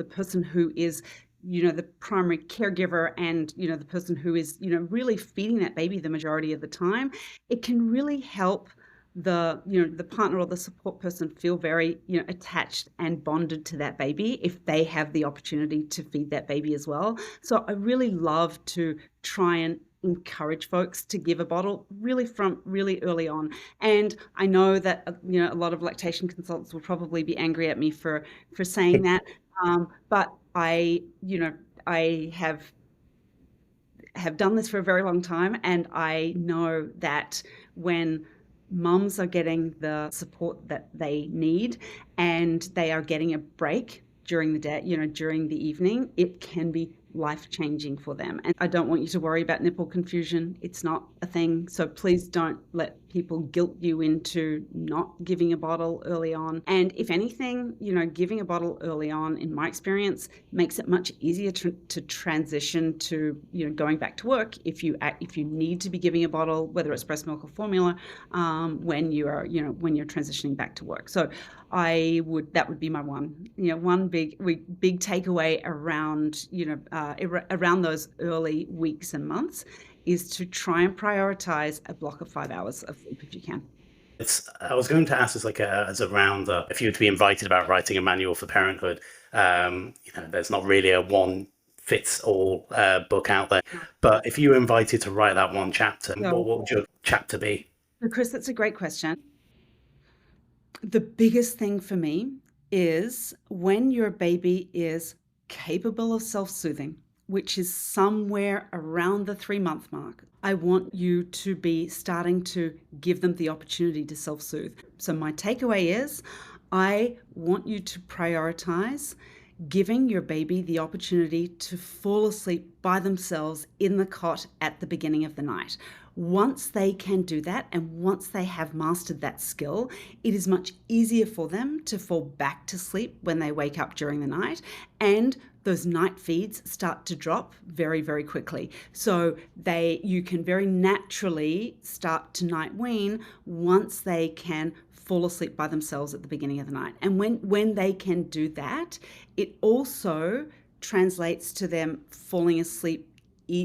person who is the primary caregiver and the person who is really feeding that baby the majority of the time. It can really help the partner or the support person feel very attached and bonded to that baby if they have the opportunity to feed that baby as well. So I really love to try and encourage folks to give a bottle from really early on. And I know that a lot of lactation consultants will probably be angry at me for saying that, but I have done this for a very long time, and I know that when mums are getting the support that they need and they are getting a break during the day, during the evening, it can be life-changing for them. And I don't want you to worry about nipple confusion. It's not a thing. So please don't let people guilt you into not giving a bottle early on. And if anything, giving a bottle early on, in my experience, makes it much easier to transition to, going back to work if you need to be giving a bottle, whether it's breast milk or formula, when you're transitioning back to work. So that would be my one big takeaway around, around those early weeks and months, is to try and prioritize a block of 5 hours of sleep if you can. I was going to ask as as a roundup, if you were to be invited about writing a manual for parenthood, there's not really a one fits all book out there. But if you were invited to write that one chapter, what would your chapter be? So Chris, that's a great question. The biggest thing for me is when your baby is capable of self-soothing, which is somewhere around the 3-month mark, I want you to be starting to give them the opportunity to self-soothe. So my takeaway is I want you to prioritize giving your baby the opportunity to fall asleep by themselves in the cot at the beginning of the night. Once they can do that, and once they have mastered that skill, it is much easier for them to fall back to sleep when they wake up during the night, and those night feeds start to drop very, very quickly. So you can very naturally start to night wean once they can fall asleep by themselves at the beginning of the night. And when they can do that, it also translates to them falling asleep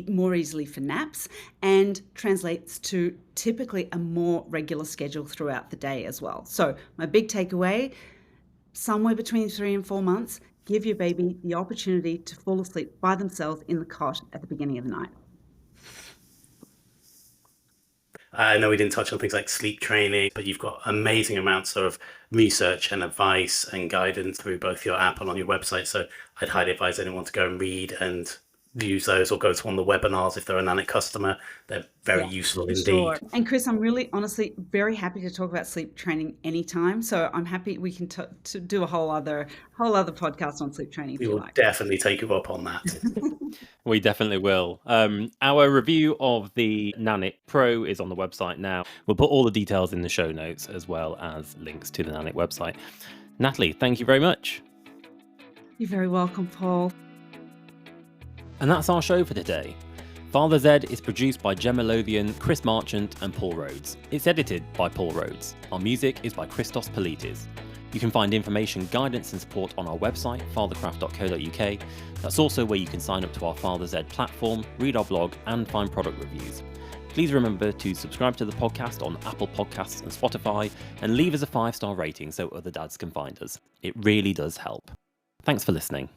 more easily for naps, and translates to typically a more regular schedule throughout the day as well. So my big takeaway, somewhere between 3 and 4 months, give your baby the opportunity to fall asleep by themselves in the cot at the beginning of the night. I know we didn't touch on things like sleep training, but you've got amazing amounts of research and advice and guidance through both your app and on your website. So I'd highly advise anyone to go and read and use those, or go to one of the webinars if they're a Nanit customer. They're very useful indeed. Sure. And Chris, I'm really honestly very happy to talk about sleep training anytime. So I'm happy we can to do a whole other podcast on sleep training. We will definitely take you up on that. We definitely will. Our review of the Nanit Pro is on the website now. We'll put all the details in the show notes, as well as links to the Nanit website. Natalie, thank you very much. You're very welcome, Paul. And that's our show for today. Father Z is produced by Gemma Lothian, Chris Marchant and Paul Rhodes. It's edited by Paul Rhodes. Our music is by Christos Politis. You can find information, guidance and support on our website, fathercraft.co.uk. That's also where you can sign up to our Father Z platform, read our blog and find product reviews. Please remember to subscribe to the podcast on Apple Podcasts and Spotify, and leave us a 5-star rating so other dads can find us. It really does help. Thanks for listening.